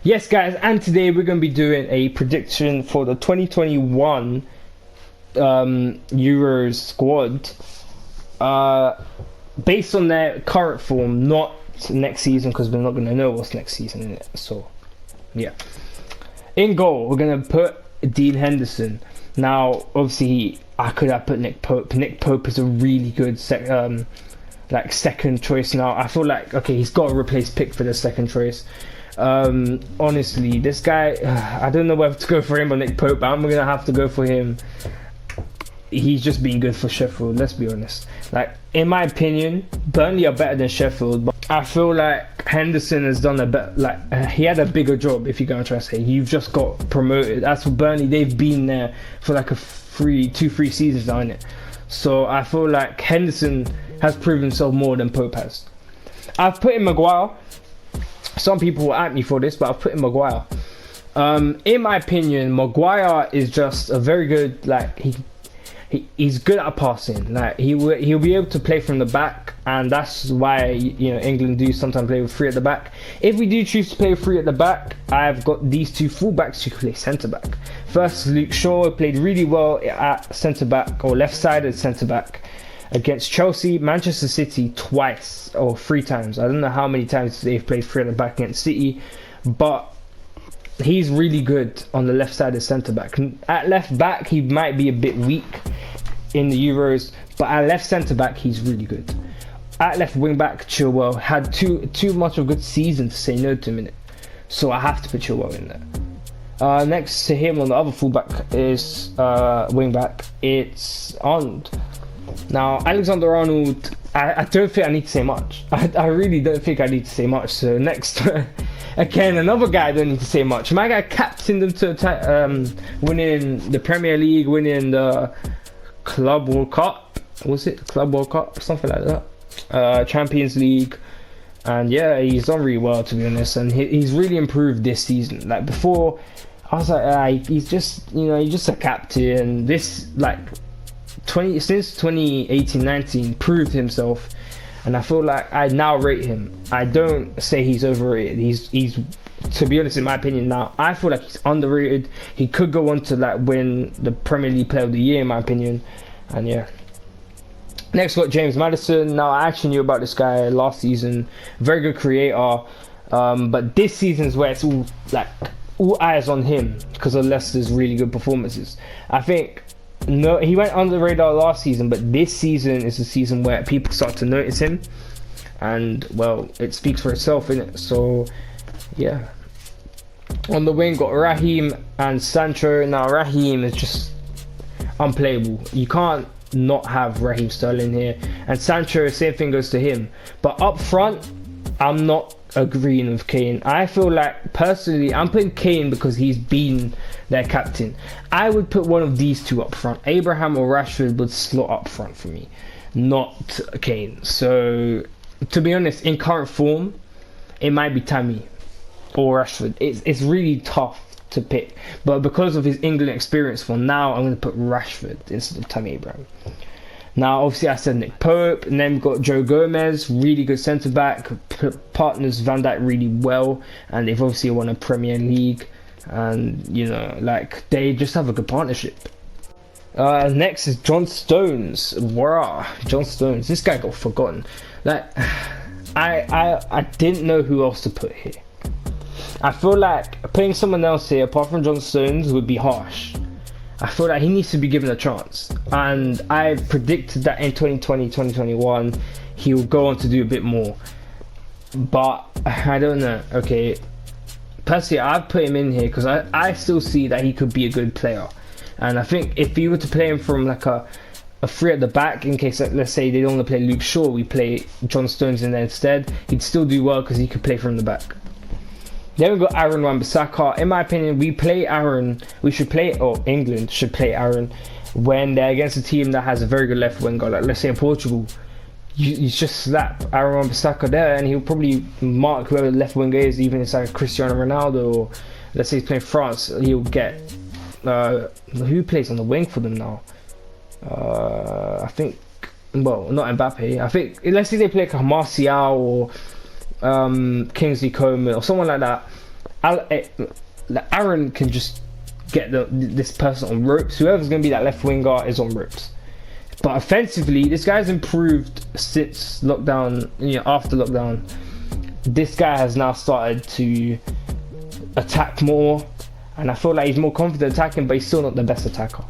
Yes, guys, and today we're going to be doing a prediction for the 2021 Euros squad, based on their current form, not next season, because we're not going to know what's next season in it. So, yeah. In goal, we're going to put Dean Henderson. Now, obviously, I could have put Nick Pope. Nick Pope is a really good second choice now. I feel like, okay, he's got to replace Pickford as second choice. Honestly, this guy, I don't know whether to go for him or Nick Pope, but I'm gonna have to go for him. He's just been good for Sheffield, let's be honest. Like, in my opinion, Burnley are better than Sheffield, but I feel like Henderson has done a better, he had a bigger job, if you're gonna try to say. You've just got promoted. As for Burnley, they've been there for like two, three seasons now, innit? So I feel like Henderson has proven himself more than Pope has. I've put in Maguire. Some people will at me for this, but I've put in Maguire. In my opinion, Maguire is just a very good, he's good at passing. Like, he'll be able to play from the back, and that's why, you know, England do sometimes play with three at the back. If we do choose to play with three at the back, I've got these two fullbacks who can play centre back. First, Luke Shaw played really well at centre back, or left-sided centre back, against Chelsea, Manchester City twice or three times. I don't know how many times they've played three at the back against City, but he's really good on the left-sided centre-back. At left-back, he might be a bit weak in the Euros, but at left centre-back, he's really good. At left wing-back, Chilwell had too much of a good season to say no to him in it, so I have to put Chilwell in there. Next to him on the other fullback is wing-back. It's Arnold. Now, Alexander-Arnold, I don't think I need to say much. I really don't think I need to say much. So next, again, another guy I don't need to say much. My guy captained them to winning the Premier League, winning the Club World Cup. Was it the Club World Cup? Something like that. Champions League. And yeah, he's done really well, to be honest. And he's really improved this season. Like, before, I was like, he's just, you know, he's just a captain. This, since 2018-19 proved himself, and I feel like I now rate him. I don't say he's overrated. He's to be honest, in my opinion, now I feel like he's underrated. He could go on to win the Premier League Player of the Year, in my opinion. And yeah, next got James Madison. Now, I actually knew about this guy last season. Very good creator, but this season's where it's all eyes on him because of Leicester's really good performances. I think. No, he went under the radar last season, but this season is the season where people start to notice him, and well, it speaks for itself, innit? So, yeah. On the wing, got Raheem and Sancho. Now, Raheem is just unplayable. You can't not have Raheem Sterling here, and Sancho, same thing goes to him. But up front, I'm not agreeing with Kane. I feel like, personally, I'm putting Kane because he's been their captain. I would put one of these two up front. Abraham or Rashford would slot up front for me, not Kane. So, to be honest, in current form, it might be Tammy or Rashford. It's really tough to pick, but because of his England experience, for now, I'm going to put Rashford instead of Tammy Abraham. Now, obviously, I said Nick Pope, and then we've got Joe Gomez, really good centre-back, partners Van Dijk really well, and they've obviously won a Premier League, and, you know, they just have a good partnership. Next is John Stones. Wow, John Stones. This guy got forgotten. I didn't know who else to put here. I feel like putting someone else here, apart from John Stones, would be harsh. I feel like he needs to be given a chance, and I predicted that in 2020-2021 he will go on to do a bit more, but I don't know. Okay, personally, I've put him in here because I still see that he could be a good player, and I think if you were to play him from a three at the back, in case, let's say they don't want to play Luke Shaw, we play John Stones in there instead, he'd still do well because he could play from the back. Then we've got Aaron Wan-Bissaka. In my opinion, England should play Aaron when they're against a team that has a very good left winger. Like, let's say in Portugal, you just slap Aaron Wan-Bissaka there, and he'll probably mark whoever the left winger is, even if it's like Cristiano Ronaldo, or let's say he's playing France, he'll get who plays on the wing for them now? I think, well, not Mbappe. I think, let's say they play like Martial or Kingsley Coman or someone like that. Aaron can just get this person on ropes. Whoever's going to be that left winger is on ropes. But offensively, this guy's improved since lockdown. After lockdown, this guy has now started to attack more, and I feel like he's more confident attacking, but he's still not the best attacker.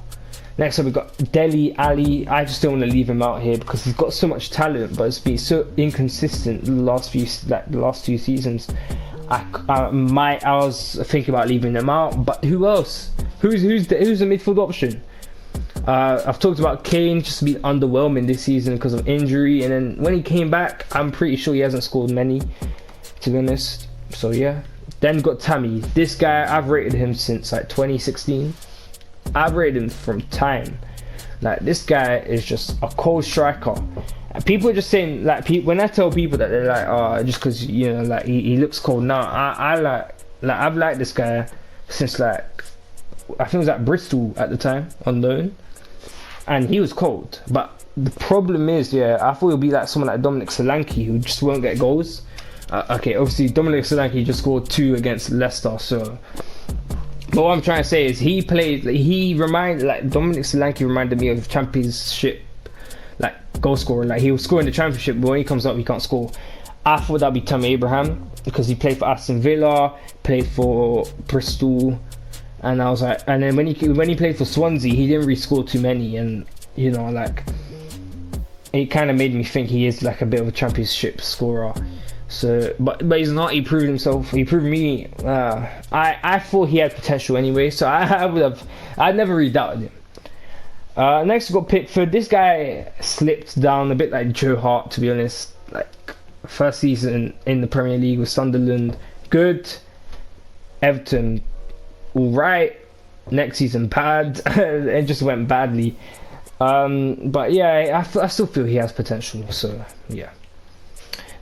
Next up, we've got Dele Alli. I just don't want to leave him out here because he's got so much talent, but it's been so inconsistent the last two seasons. I was thinking about leaving him out, but who else? Who's the midfield option? I've talked about Kane just being underwhelming this season because of injury, and then when he came back, I'm pretty sure he hasn't scored many, to be honest. So yeah. Then got Tammy. This guy, I've rated him since like 2016. I've rated him from time. Like, this guy is just a cold striker. And people are just saying, like, when I tell people that, they're like, oh, just because like he looks cold. Now I've liked this guy since, like, I think it was at Bristol at the time on loan, and he was cold. But the problem is, I thought it would be like someone like Dominic Solanke who just won't get goals. Okay, obviously Dominic Solanke just scored 2 against Leicester, so. But what I'm trying to say is Dominic Solanke reminded me of Championship, like, goal scorer. Like, he was scoring the Championship, but when he comes up, he can't score. I thought that'd be Tammy Abraham because he played for Aston Villa, played for Bristol, and I was like, and then when he played for Swansea, he didn't really score too many, and like, it kind of made me think he is like a bit of a Championship scorer. So, but he's not. He proved himself. He proved me. I thought he had potential anyway, so I'd never really doubted him. Next we got Pickford. This guy slipped down a bit like Joe Hart, to be honest. Like, first season in the Premier League with Sunderland, good. Everton, all right. Next season, bad. It just went badly. But yeah, I still feel he has potential. So yeah.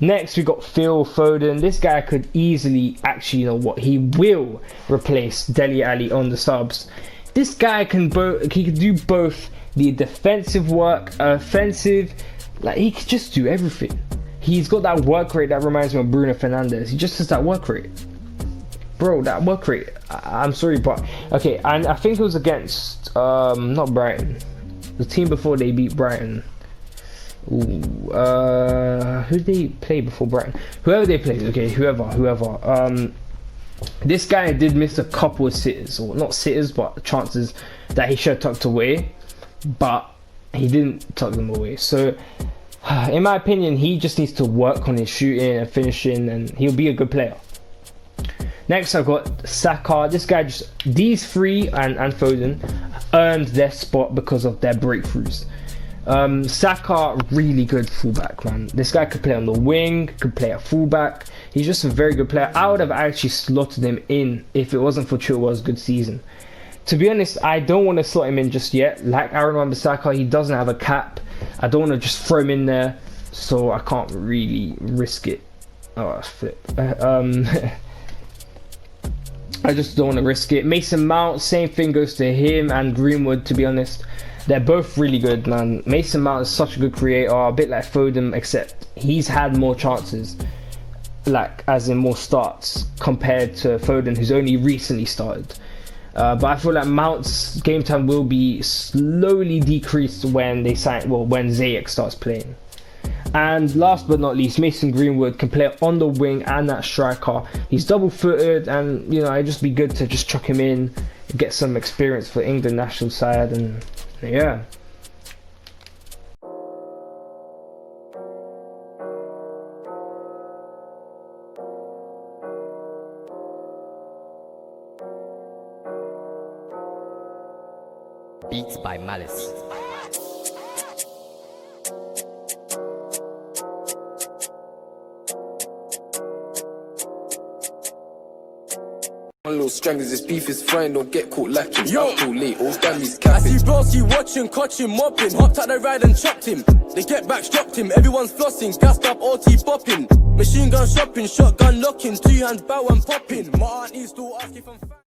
Next, we got Phil Foden. This guy could easily, actually, he will replace Dele Alli on the subs. This guy can do both the defensive work, offensive. Like, he could just do everything. He's got that work rate that reminds me of Bruno Fernandes. He just has that work rate, bro. That work rate. I'm sorry, but okay. And I think it was against not Brighton, the team before they beat Brighton. Who did they play before Brighton? Whoever they played, okay, whoever. This guy did miss a couple of sitters, or not sitters, but chances that he should have tucked away, but he didn't tuck them away. So, in my opinion, he just needs to work on his shooting and finishing, and he'll be a good player. Next, I've got Saka. This guy these three and Foden earned their spot because of their breakthroughs. Saka, really good fullback, man. This guy could play on the wing, could play at fullback. He's just a very good player. I would have actually slotted him in if it wasn't for Chilwell's good season. To be honest, I don't want to slot him in just yet. Like Aaron Wan-Bissaka, he doesn't have a cap. I don't want to just throw him in there, so I can't really risk it. Oh, flip. I just don't want to risk it. Mason Mount, same thing goes to him and Greenwood, to be honest. They're both really good, man. Mason Mount is such a good creator, a bit like Foden, except he's had more chances, like as in more starts, compared to Foden, who's only recently started. But I feel like Mount's game time will be slowly decreased when when Ziyech starts playing. And last but not least, Mason Greenwood can play on the wing and that striker. He's double-footed, and it'd just be good to just chuck him in, get some experience for England national side, and yeah. Beats by Malice. One little strangers, this beef is fine, don't get caught lacking. Yo, too late, all families capping. I see Broski watching, catching, mopping. Hopped out the ride and chopped him. They get back, dropped him. Everyone's flossing, gassed up, OT bopping. Machine gun shopping, shotgun locking. 2 hands bow and popping. My aunt used to ask if I'm